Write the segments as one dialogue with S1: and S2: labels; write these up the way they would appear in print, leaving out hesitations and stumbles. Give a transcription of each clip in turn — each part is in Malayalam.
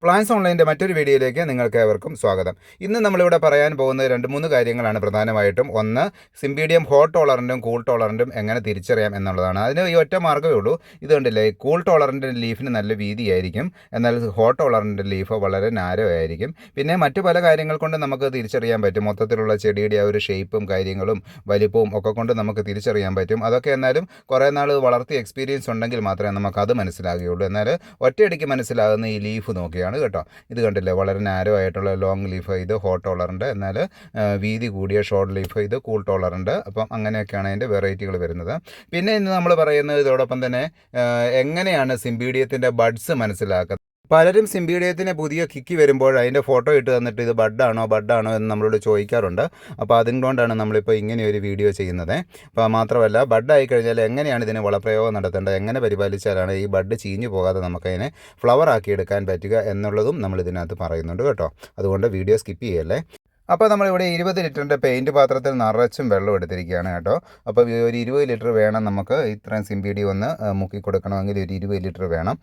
S1: പ്ലാൻസ് ഓൺലൈൻ്റെ മറ്റൊരു വീഡിയോയിലേക്ക് നിങ്ങൾക്ക് ഏവർക്കും സ്വാഗതം. ഇന്ന് നമ്മളിവിടെ പറയാൻ പോകുന്ന 2-3 കാര്യങ്ങളാണ് പ്രധാനമായിട്ടും. ഒന്ന്, സിംപീഡിയം ഹോട്ട് ടോളറൻറ്റും കൂൾ ടോളറൻറ്റും എങ്ങനെ തിരിച്ചറിയാം എന്നുള്ളതാണ്. അതിന് ഈ ഒറ്റ മാർഗ്ഗമേ ഉള്ളൂ. ഇത് കണ്ടില്ലേ, കൂൾ ടോളറൻറ്റ് ലീഫിന് നല്ല വീതിയായിരിക്കും, എന്നാൽ ഹോട്ട് ടോളറൻറ്റ് ലീഫ് വളരെ നാരോ ആയിരിക്കും. പിന്നെ മറ്റു പല കാര്യങ്ങൾ കൊണ്ട് നമുക്ക് തിരിച്ചറിയാൻ പറ്റും. മൊത്തത്തിലുള്ള ചെടിയുടെ ആ ഒരു ഷേപ്പും കാര്യങ്ങളും വലിപ്പവും ഒക്കെ കൊണ്ട് നമുക്ക് തിരിച്ചറിയാൻ പറ്റും. അതൊക്കെ എന്നാലും കുറേ നാൾ വളർത്തി എക്സ്പീരിയൻസ് ഉണ്ടെങ്കിൽ മാത്രമേ നമുക്കത് മനസ്സിലാകുകയുള്ളൂ. എന്നാൽ ഒറ്റയടിക്ക് മനസ്സിലാകുന്ന ഈ ലീഫ് നോക്കിയാണ് കേട്ടോ. ഇത് കണ്ടില്ലേ, വളരെ നാരോ ആയിട്ടുള്ള ലോങ് ലീഫ് ഇത് ഹോട്ട് ടോളറൻറ്റ്, എന്നാൽ വീതി കൂടിയ ഷോർട്ട് ലീഫ് ഇത് കൂൾ ടോളറൻറ്റ്. അപ്പം അങ്ങനെയൊക്കെയാണ് അതിൻ്റെ വെറൈറ്റികൾ വരുന്നത്. പിന്നെ ഇന്ന് നമ്മൾ പറയുന്നത് ഇതോടൊപ്പം തന്നെ എങ്ങനെയാണ് സിംപീഡിയത്തിൻ്റെ ബഡ്സ് മനസ്സിലാക്കുന്നത്. പലരും സിംപീഡിയത്തിന് പുതിയ കിക്കി വരുമ്പോൾ അതിൻ്റെ ഫോട്ടോ ഇട്ട് തന്നിട്ട് ഇത് ബഡാണോ എന്ന് നമ്മളോട് ചോദിക്കാറുണ്ട്. അപ്പോൾ അതുകൊണ്ടാണ് നമ്മളിപ്പോൾ ഇങ്ങനെ ഒരു വീഡിയോ ചെയ്യുന്നത്. അപ്പോൾ മാത്രമല്ല, ബഡായി കഴിഞ്ഞാൽ എങ്ങനെയാണ് ഇതിന് വളപ്രയോഗം നടത്തേണ്ടത്, എങ്ങനെ പരിപാലിച്ചാലാണ് ഈ ബഡ് ചീഞ്ഞു പോകാതെ നമുക്കതിനെ ഫ്ലവർ ആക്കി എടുക്കാൻ പറ്റുക എന്നുള്ളതും നമ്മൾ ഇതിനകത്ത് പറയുന്നുണ്ട് കേട്ടോ. അതുകൊണ്ട് വീഡിയോ സ്കിപ്പ് ചെയ്യല്ലേ. അപ്പോൾ നമ്മളിവിടെ 20 ലിറ്ററിൻ്റെ പെയിൻറ്റ് പാത്രത്തിൽ നിറച്ചും വെള്ളം എടുത്തിരിക്കുകയാണ് കേട്ടോ. അപ്പോൾ ഒരു 20 ലിറ്റർ വേണം നമുക്ക് ഇത്രയും സിംപീഡിയം ഒന്ന് മുക്കി കൊടുക്കണമെങ്കിൽ ഒരു 20 ലിറ്റർ വേണം.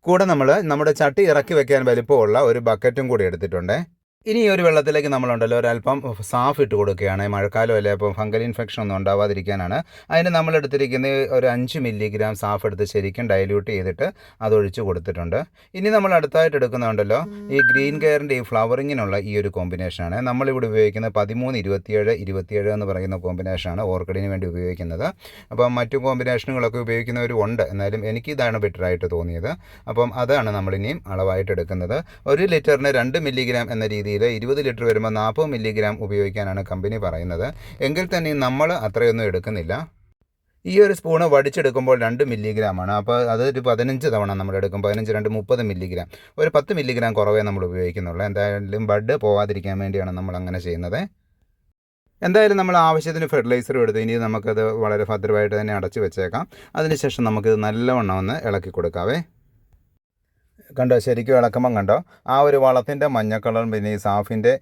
S1: കൂടെ നമ്മുടെ ചട്ടി ഇറക്കി വെക്കാൻ വലിപ്പമുള്ള ഒരു ബക്കറ്റും കൂടി എടുത്തിട്ടുണ്ട്. ഇനി ഈ ഒരു വെള്ളത്തിലേക്ക് നമ്മളുണ്ടല്ലോ ഒരല്പം സാഫ് ഇട്ട് കൊടുക്കുകയാണ്. മഴക്കാലമല്ലേ, അപ്പോൾ ഫംഗൽ ഇൻഫെക്ഷൻ ഒന്നും ഉണ്ടാവാതിരിക്കാനാണ്. അതിന് നമ്മളെടുത്തിരിക്കുന്ന ഒരു 5 മില്ലിഗ്രാം സാഫ് എടുത്ത് ശരിക്കും ഡൈല്യൂട്ട് ചെയ്തിട്ട് അതൊഴിച്ച് കൊടുത്തിട്ടുണ്ട്. ഇനി നമ്മൾ അടുത്തായിട്ട് എടുക്കുന്നുണ്ടല്ലോ ഈ ഗ്രീൻ കെയറിൻ്റെ ഈ ഫ്ലവറിങ്ങിനുള്ള ഈ ഒരു കോമ്പിനേഷനാണ്. നമ്മളിവിടെ ഉപയോഗിക്കുന്നത് 13-27-27 എന്ന് പറയുന്ന കോമ്പിനേഷനാണ് ഓർക്കിഡിന് വേണ്ടി ഉപയോഗിക്കുന്നത്. അപ്പം മറ്റു കോമ്പിനേഷനുകളൊക്കെ ഉപയോഗിക്കുന്നവരും ഉണ്ട്, എന്നാലും എനിക്കിതാണ് ബെറ്ററായിട്ട് തോന്നിയത്. അപ്പം അതാണ് നമ്മളിനിയും അളവായിട്ട് എടുക്കുന്നത്. 1 ലിറ്ററിന് 2 മില്ലിഗ്രാം എന്ന രീതിയിൽ 20 ലിറ്റർ വരുമ്പോൾ 40 മില്ലിഗ്രാം ഉപയോഗിക്കാനാണ് കമ്പനി പറയുന്നത്. എങ്കിൽ തന്നെ നമ്മൾ അത്രയൊന്നും എടുക്കുന്നില്ല. ഈ ഒരു സ്പൂണ് വടിച്ചെടുക്കുമ്പോൾ 2 മില്ലിഗ്രാമാണ്. അപ്പോൾ അതൊരു 15 തവണ നമ്മൾ എടുക്കും. 15 2 30 മില്ലിഗ്രാം. ഒരു 10 മില്ലിഗ്രാം കുറവേ നമ്മൾ ഉപയോഗിക്കുന്നുള്ളൂ. എന്തായാലും ബഡ് പോവാതിരിക്കാൻ വേണ്ടിയാണ് നമ്മൾ അങ്ങനെ ചെയ്യുന്നത്. എന്തായാലും നമ്മൾ ആവശ്യത്തിന് ഫെർട്ടിലൈസറും എടുത്ത് ഇനി നമുക്കത് വളരെ ഭദ്രമായിട്ട് തന്നെ അടച്ചു വെച്ചേക്കാം. അതിനുശേഷം നമുക്കിത് നല്ലവണ്ണം ഒന്ന് ഇളക്കി കൊടുക്കാവേ. കണ്ടോ, ശരിക്കും ഇളക്കുമ്പം കണ്ടോ ആ ഒരു വളത്തിൻ്റെ മഞ്ഞ കളറും പിന്നെ ഈ സാഫിൻ്റെ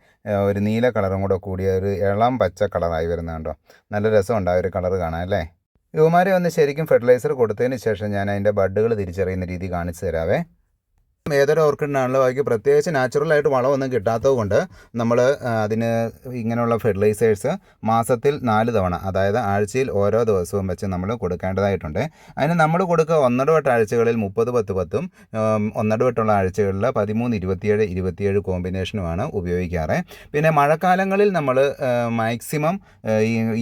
S1: ഒരു നീല കളറും കൂടെ കൂടിയ ഒരു ഇളം പച്ച കളറായി വരുന്നത് കണ്ടോ. നല്ല രസമുണ്ട് ആ ഒരു കളർ കാണാൻ അല്ലേ. ഇവന്മാരെ ഒന്ന് ശരിക്കും ഫെർട്ടിലൈസർ കൊടുത്തതിന് ശേഷം ഞാൻ അതിൻ്റെ ബഡുകൾ തിരിച്ചറിയുന്ന രീതി കാണിച്ചു തരാവേ. ഏതൊരു ഓർക്കിഡിനാണല്ലോ അവയ്ക്ക് പ്രത്യേകിച്ച് നാച്ചുറലായിട്ട് വളമൊന്നും കിട്ടാത്തത് കൊണ്ട് നമ്മൾ അതിന് ഇങ്ങനെയുള്ള ഫെർട്ടിലൈസേഴ്സ് മാസത്തിൽ 4 തവണ, അതായത് ആഴ്ചയിൽ ഓരോ ദിവസവും വെച്ച് നമ്മൾ കൊടുക്കേണ്ടതായിട്ടുണ്ട്. അതിന് നമ്മൾ കൊടുക്കുക ഒന്നടവട്ട ആഴ്ചകളിൽ 30-10-10ഉം ഒന്നടവട്ടുള്ള ആഴ്ചകളിൽ 13-27-27 കോമ്പിനേഷനുമാണ് ഉപയോഗിക്കാറ്. പിന്നെ മഴക്കാലങ്ങളിൽ നമ്മൾ മാക്സിമം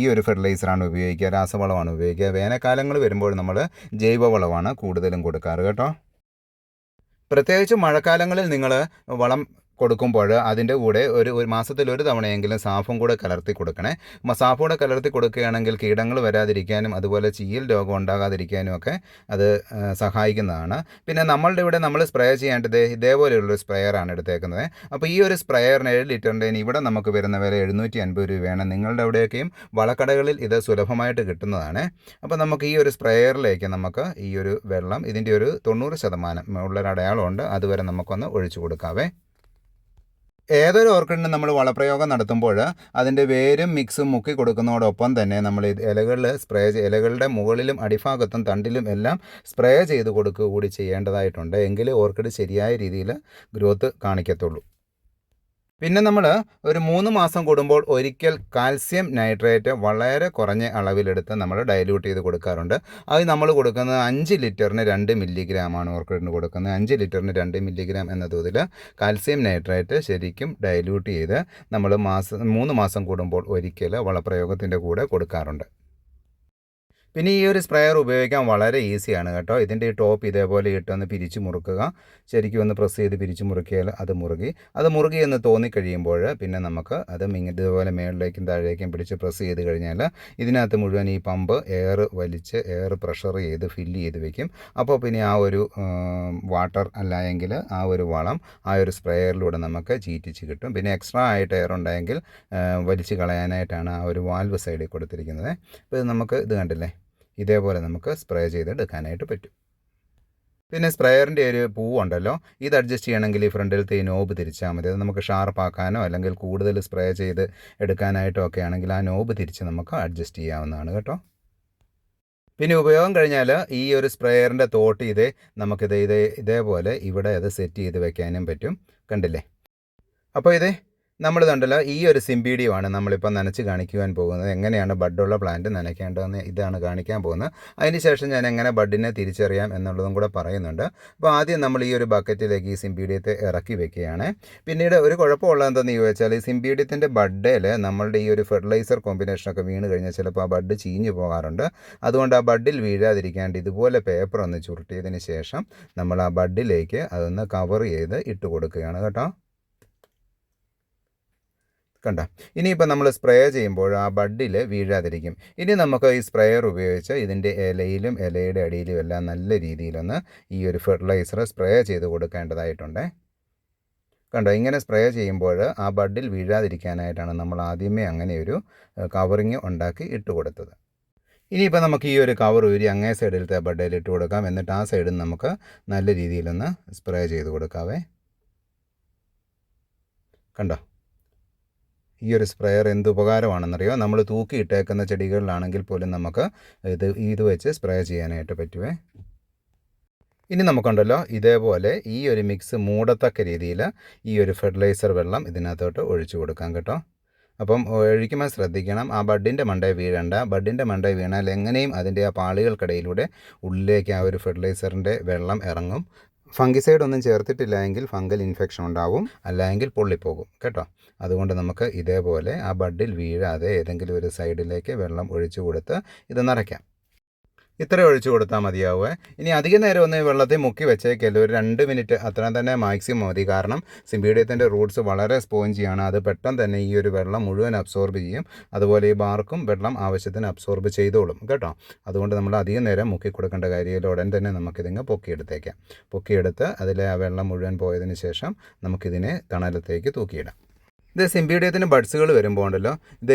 S1: ഈ ഒരു ഫെർട്ടിലൈസറാണ് ഉപയോഗിക്കുക, രാസവളമാണ് ഉപയോഗിക്കുക. വേനൽക്കാലങ്ങൾ വരുമ്പോൾ നമ്മൾ ജൈവവളമാണ് കൂടുതലും കൊടുക്കാറ് കേട്ടോ. പ്രത്യേകിച്ച് മഴക്കാലങ്ങളിൽ നിങ്ങൾ വളം കൊടുക്കുമ്പോൾ അതിൻ്റെ കൂടെ ഒരു മാസത്തിൽ 1 തവണയെങ്കിലും സാഫും കൂടെ കലർത്തി കൊടുക്കണേ. സാഫ് കൂടെ കലർത്തി കൊടുക്കുകയാണെങ്കിൽ കീടങ്ങൾ വരാതിരിക്കാനും അതുപോലെ ചീയൽ രോഗം ഉണ്ടാകാതിരിക്കാനും ഒക്കെ അത് സഹായിക്കുന്നതാണ്. പിന്നെ നമ്മളുടെ ഇവിടെ നമ്മൾ സ്പ്രേ ചെയ്യേണ്ടത് ഇതേപോലെയുള്ളൊരു സ്പ്രേയറാണ് എടുത്തേക്കുന്നത്. അപ്പോൾ ഈ ഒരു സ്പ്രേയറിന് 7 ലിറ്ററിൻ്റെ ഇവിടെ നമുക്ക് വരുന്ന വില 750 രൂപയാണ്. നിങ്ങളുടെ അവിടെയൊക്കെയും വളക്കടകളിൽ ഇത് സുലഭമായിട്ട് കിട്ടുന്നതാണ്. അപ്പോൾ നമുക്ക് ഈ ഒരു സ്പ്രേയറിലേക്ക് നമുക്ക് ഈ ഒരു വെള്ളം ഇതിൻ്റെ ഒരു 90% ഉള്ളൊരു അടയാളമുണ്ട്, അതുവരെ നമുക്കൊന്ന് ഒഴിച്ചു കൊടുക്കാവേ. ഏതൊരു ഓർക്കിഡിനും നമ്മൾ വളപ്രയോഗം നടത്തുമ്പോൾ അതിൻ്റെ വേരും മിക്സും മുക്കി കൊടുക്കുന്നതോടൊപ്പം തന്നെ നമ്മൾ ഇലകളുടെ മുകളിലും അടിഭാഗത്തും തണ്ടിലും എല്ലാം സ്പ്രേ ചെയ്ത് കൊടുക്കുക കൂടി ചെയ്യേണ്ടതായിട്ടുണ്ട്. എങ്കിലേ ഓർക്കിഡ് ശരിയായ രീതിയിൽ ഗ്രോത്ത് കാണിക്കത്തുള്ളൂ. പിന്നെ നമ്മൾ ഒരു 3 മാസം കൂടുമ്പോൾ ഒരിക്കൽ കാൽസ്യം നൈട്രേറ്റ് വളരെ കുറഞ്ഞ അളവിലെടുത്ത് നമ്മൾ ഡൈല്യൂട്ട് ചെയ്ത് കൊടുക്കാറുണ്ട്. അത് നമ്മൾ കൊടുക്കുന്നത് 5 ലിറ്ററിന് 2 മില്ലിഗ്രാമാണ് ഓർക്കിഡിന് കൊടുക്കുന്നത്. 5 ലിറ്ററിന് 2 മില്ലിഗ്രാം എന്ന തോതിൽ കാൽസ്യം നൈട്രേറ്റ് ശരിക്കും ഡൈല്യൂട്ട് ചെയ്ത് നമ്മൾ 3 മാസം കൂടുമ്പോൾ ഒരിക്കൽ വളപ്രയോഗത്തിൻ്റെ കൂടെ കൊടുക്കാറുണ്ട്. പിന്നെ ഈ ഒരു സ്പ്രേയർ ഉപയോഗിക്കാൻ വളരെ ഈസിയാണ് കേട്ടോ. ഇതിൻ്റെ ഈ ടോപ്പ് ഇതേപോലെ ഇട്ടൊന്ന് പിരിച്ചു മുറുക്കുക. ശരിക്കും ഒന്ന് പ്രസ് ചെയ്ത് പിരിച്ചു മുറുക്കിയാൽ അത് മുറുകി എന്ന് തോന്നിക്കഴിയുമ്പോൾ പിന്നെ നമുക്ക് അത് ഇതുപോലെ മേളിലേക്കും താഴേക്കും പിടിച്ച് പ്രസ് ചെയ്ത് കഴിഞ്ഞാൽ ഇതിനകത്ത് മുഴുവൻ ഈ പമ്പ് എയർ വലിച്ച് എയർ പ്രഷർ ചെയ്ത് ഫില്ല് ചെയ്ത് വെക്കും. അപ്പോൾ പിന്നെ ആ ഒരു വാട്ടർ അല്ല എങ്കിൽ ആ ഒരു വളം ആ ഒരു സ്പ്രേയറിലൂടെ നമുക്ക് ചീറ്റിച്ച് കിട്ടും. പിന്നെ എക്സ്ട്രാ ആയിട്ട് എയർ ഉണ്ടെങ്കിൽ വലിച്ച് കളയാനായിട്ടാണ് ആ ഒരു വാൽവ് സൈഡിൽ കൊടുത്തിരിക്കുന്നത്. അപ്പോൾ ഇത് നമുക്ക് ഇത് കണ്ടില്ലേ, ഇതേപോലെ നമുക്ക് സ്പ്രേ ചെയ്തെടുക്കാനായിട്ട് പറ്റും. പിന്നെ സ്പ്രേയറിൻ്റെ ഒരു പൂവുണ്ടല്ലോ, ഇത് അഡ്ജസ്റ്റ് ചെയ്യണമെങ്കിൽ ഈ ഫ്രണ്ടിലത്തെ ഈ നോബ് തിരിച്ചാൽ മതി. അത് നമുക്ക് ഷാർപ്പാക്കാനോ അല്ലെങ്കിൽ കൂടുതൽ സ്പ്രേ ചെയ്ത് എടുക്കാനായിട്ടോ ഒക്കെ ആണെങ്കിൽ ആ നോബ് തിരിച്ച് നമുക്ക് അഡ്ജസ്റ്റ് ചെയ്യാവുന്നതാണ് കേട്ടോ. പിന്നെ ഉപയോഗം കഴിഞ്ഞാൽ ഈ ഒരു സ്പ്രേയറിൻ്റെ തോട്ട് ഇതേപോലെ ഇവിടെ അത് സെറ്റ് ചെയ്ത് വെക്കാനും പറ്റും. കണ്ടില്ലേ? അപ്പോൾ നമ്മൾ കണ്ടല്ലോ, ഈ ഒരു സിംപീഡിയമാണ് നമ്മളിപ്പോൾ നനച്ച് കാണിക്കുവാൻ പോകുന്നത്. എങ്ങനെയാണ് ബഡുള്ള പ്ലാന്റ് നനയ്ക്കേണ്ടതെന്ന് ഇതാണ് കാണിക്കാൻ പോകുന്നത്. അതിനുശേഷം ഞാൻ എങ്ങനെ ബഡിനെ തിരിച്ചറിയാം എന്നുള്ളതും കൂടെ പറയുന്നുണ്ട്. അപ്പോൾ ആദ്യം നമ്മൾ ഈ ഒരു ബക്കറ്റിലേക്ക് ഈ സിംപീഡിയത്തെ ഇറക്കി വെക്കുകയാണ്. പിന്നീട് ഒരു കുഴപ്പമുള്ളതെന്തെന്ന് ചോദിച്ചാൽ, ഈ സിംപീഡിയത്തിൻ്റെ ബഡിൽ നമ്മളുടെ ഈ ഒരു ഫെർട്ടിലൈസർ കോമ്പിനേഷനൊക്കെ വീണ് കഴിഞ്ഞാൽ ചിലപ്പോൾ ആ ബഡ് ചീഞ്ഞു പോകാറുണ്ട്. അതുകൊണ്ട് ആ ബഡിൽ വീഴാതിരിക്കാണ്ട് ഇതുപോലെ പേപ്പർ ഒന്ന് ചുരുട്ടിയതിന് ശേഷം നമ്മൾ ആ ബഡിലേക്ക് അതൊന്ന് കവർ ചെയ്ത് ഇട്ട് കൊടുക്കുകയാണ് കേട്ടോ. കണ്ടോ? ഇനിയിപ്പോൾ നമ്മൾ സ്പ്രേ ചെയ്യുമ്പോൾ ആ ബഡിൽ വീഴാതിരിക്കും. ഇനി നമുക്ക് ഈ സ്പ്രേയർ ഉപയോഗിച്ച് ഇതിൻ്റെ ഇലയിലും ഇലയുടെ അടിയിലും എല്ലാം നല്ല രീതിയിലൊന്ന് ഈ ഒരു ഫെർട്ടിലൈസർ സ്പ്രേ ചെയ്ത് കൊടുക്കേണ്ടതായിട്ടുണ്ട്. കണ്ടോ? ഇങ്ങനെ സ്പ്രേ ചെയ്യുമ്പോൾ ആ ബഡിൽ വീഴാതിരിക്കാനായിട്ടാണ് നമ്മൾ ആദ്യമേ അങ്ങനെ ഒരു കവറിങ് ഉണ്ടാക്കി ഇട്ട് കൊടുത്തത്. ഇനിയിപ്പോൾ നമുക്ക് ഈ ഒരു കവർ ഊരി അങ്ങേ സൈഡിലത്തെ ബഡിൽ ഇട്ട് കൊടുക്കാം. എന്നിട്ട് ആ സൈഡിൽ നമുക്ക് നല്ല രീതിയിലൊന്ന് സ്പ്രേ ചെയ്ത് കൊടുക്കാവേ. കണ്ടോ? ഈ ഒരു സ്പ്രേയർ എന്ത് ഉപകാരമാണെന്നറിയോ? നമ്മൾ തൂക്കിയിട്ടേക്കുന്ന ചെടികളിലാണെങ്കിൽ പോലും നമുക്ക് ഇത് വെച്ച് സ്പ്രേ ചെയ്യാനായിട്ട് പറ്റുമേ. ഇനി നമുക്കുണ്ടല്ലോ, ഇതേപോലെ ഈ ഒരു മിക്സ് മൂടത്തക്ക രീതിയിൽ ഈ ഒരു ഫെർട്ടിലൈസർ വെള്ളം ഇതിനകത്തോട്ട് ഒഴിച്ചു കൊടുക്കാം കേട്ടോ. അപ്പം ഒഴിക്കുമ്പോൾ ശ്രദ്ധിക്കണം, ആ ബഡിൻ്റെ മണ്ടയിൽ വീഴണ്ട. ബഡിൻ്റെ മണ്ടയിൽ വീണാൽ എങ്ങനെയും അതിൻ്റെ ആ പാളികൾക്കിടയിലൂടെ ഉള്ളിലേക്ക് ആ ഒരു ഫെർട്ടിലൈസറിൻ്റെ വെള്ളം ഇറങ്ങും. ഫംഗിസൈഡ് ഒന്നും ചേർത്തിട്ടില്ല എങ്കിൽ ഫംഗൽ ഇൻഫെക്ഷൻ ഉണ്ടാവും, അല്ലെങ്കിൽ പൊള്ളിപ്പോകും കേട്ടോ. അതുകൊണ്ട് നമുക്ക് ഇതേപോലെ ആ ബഡിൽ വീഴാതെ ഏതെങ്കിലും ഒരു സൈഡിലേക്ക് വെള്ളം ഒഴിച്ചു കൊടുത്ത് ഇത് നിറയ്ക്കാം. ഇത്ര ഒഴിച്ചു കൊടുത്താൽ മതിയാവുക. ഇനി അധിക നേരം ഒന്ന് വെള്ളത്തിൽ മുക്കി വെച്ചേക്കല്ലോ, ഒരു 2 മിനിറ്റ് അത്രയും തന്നെ മാക്സിമം മതി. കാരണം സിംപീഡിയത്തിൻ്റെ റൂട്ട്സ് വളരെ സ്പോഞ്ചിയാണ്. അത് പെട്ടെന്ന് തന്നെ ഈ ഒരു വെള്ളം മുഴുവൻ അബ്സോർബ് ചെയ്യും. അതുപോലെ ഈ ബാർക്കും വെള്ളം ആവശ്യത്തിന് അബ്സോർബ് ചെയ്തോളും കേട്ടോ. അതുകൊണ്ട് നമ്മൾ അധികം നേരം മുക്കി കൊടുക്കേണ്ട കാര്യമില്ല. ഉടൻ തന്നെ നമുക്കിതിങ്ങ് പൊക്കിയെടുത്തേക്കാം. പൊക്കിയെടുത്ത് അതിലെ ആ വെള്ളം മുഴുവൻ പോയതിന് ശേഷം നമുക്കിതിനെ തണലത്തേക്ക് തൂക്കിയിടാം. ഇത് സിംപീഡിയത്തിന് ബഡ്സുകൾ വരുമ്പോൾ ഉണ്ടല്ലോ,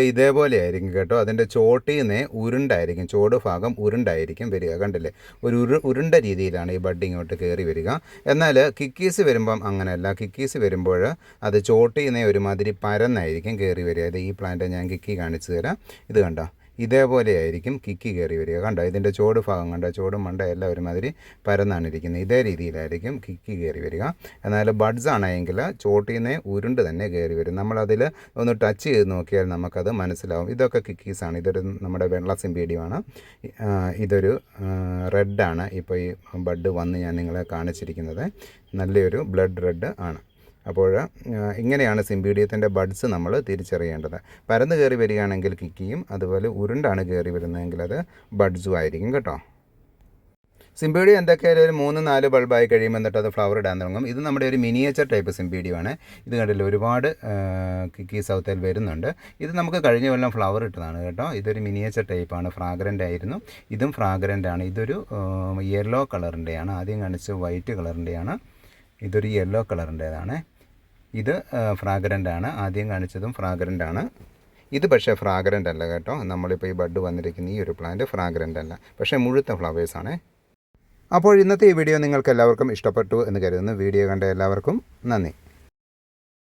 S1: ഇതേപോലെ ആയിരിക്കും കേട്ടോ. അതിൻ്റെ ചോട്ടിൽ നിന്ന് ഉരുണ്ടായിരിക്കും, ചോട് ഭാഗം ഉരുണ്ടായിരിക്കും വരിക. കണ്ടില്ലേ? ഒരു ഉരുണ്ട രീതിയിലാണ് ഈ ബഡ് ഇങ്ങോട്ട് കയറി വരിക. എന്നാൽ കിക്കീസ് വരുമ്പം അങ്ങനെയല്ല. കിക്കീസ് വരുമ്പോൾ അത് ചോട്ടിൽ നിന്ന് ഒരുമാതിരി പരന്നായിരിക്കും കയറി വരിക. ഈ പ്ലാന്റ് ഞാൻ കിക്കി കാണിച്ചു തരാം. ഇത് കണ്ടോ? ഇതേപോലെ ആയിരിക്കും കിക്കി കയറി വരിക. കണ്ടോ? ഇതിൻ്റെ ചോട് ഭാഗം കണ്ടോ? ചോടും മണ്ട എല്ലാം ഒരുമാതിരി പരന്നാണ് ഇരിക്കുന്നത്. ഇതേ രീതിയിലായിരിക്കും കിക്കി കയറി വരിക. എന്നാൽ ബഡ്സ് ആണെങ്കിൽ ചോട്ടിൽ നിന്ന് ഉരുണ്ട് തന്നെ കയറി വരും. നമ്മളതിൽ ഒന്ന് ടച്ച് ചെയ്ത് നോക്കിയാൽ നമുക്കത് മനസ്സിലാവും. ഇതൊക്കെ കിക്കീസാണ്. ഇതൊരു നമ്മുടെ വെള്ള സിംപീഡിയമാണ്. ഇതൊരു റെഡാണ്. ഇപ്പോൾ ഈ ബഡ് വന്ന് ഞാൻ നിങ്ങളെ കാണിച്ചിരിക്കുന്നത് നല്ലൊരു ബ്ലഡ് റെഡ് ആണ്. അപ്പോൾ ഇങ്ങനെയാണ് സിംപീഡിയത്തിൻ്റെ ബഡ്സ് നമ്മൾ തിരിച്ചറിയേണ്ടത്. പരന്ന് കയറി വരികയാണെങ്കിൽ കിക്കിയും, അതുപോലെ ഉരുണ്ടാണ് കയറി വരുന്നതെങ്കിൽ അത് ബഡ്സും ആയിരിക്കും കേട്ടോ. സിംപീഡിയം എന്തൊക്കെയായാലും ഒരു 3-4 ബൾബായി കഴിയുമ്പോൾ എന്നിട്ട് അത് ഫ്ലവർ ഇടാൻ തുടങ്ങും. ഇത് നമ്മുടെ ഒരു മിനിയേച്ചർ ടൈപ്പ് സിംപീഡിയമാണ്. ഇത് കണ്ടില്ല, ഒരുപാട് കിക്കി സൗത്തിൽ വരുന്നുണ്ട്. ഇത് നമുക്ക് കഴിഞ്ഞ കൊല്ലം ഫ്ലവർ ഇട്ടതാണ് കേട്ടോ. ഇതൊരു മിനിയേച്ചർ ടൈപ്പാണ്. ഫ്രാഗ്രൻ്റ് ആയിരുന്നു. ഇതും ഫ്രാഗ്രൻ്റ് ആണ്. ഇതൊരു യെല്ലോ കളറിൻ്റെയാണ്. ആദ്യം കാണിച്ച് വൈറ്റ് കളറിൻ്റെയാണ്. ഇതൊരു യെല്ലോ കളറിൻ്റേതാണ്. ഇത് ഫ്രാഗ്രൻ്റ് ആണ്. ആദ്യം കാണിച്ചതും ഫ്രാഗ്രൻ്റ് ആണ്. ഇത് പക്ഷേ ഫ്രാഗ്രൻ്റ് അല്ല കേട്ടോ. നമ്മളിപ്പോൾ ഈ ബഡ് വന്നിരിക്കുന്ന ഈ ഒരു പ്ലാന്റ് ഫ്രാഗ്രൻ്റ് അല്ല, പക്ഷേ മുഴുത്ത ഫ്ലവേഴ്സാണ്. അപ്പോൾ ഇന്നത്തെ ഈ വീഡിയോ നിങ്ങൾക്ക് എല്ലാവർക്കും ഇഷ്ടപ്പെട്ടു എന്ന് കരുതുന്നു. വീഡിയോ കണ്ട എല്ലാവർക്കും നന്ദി.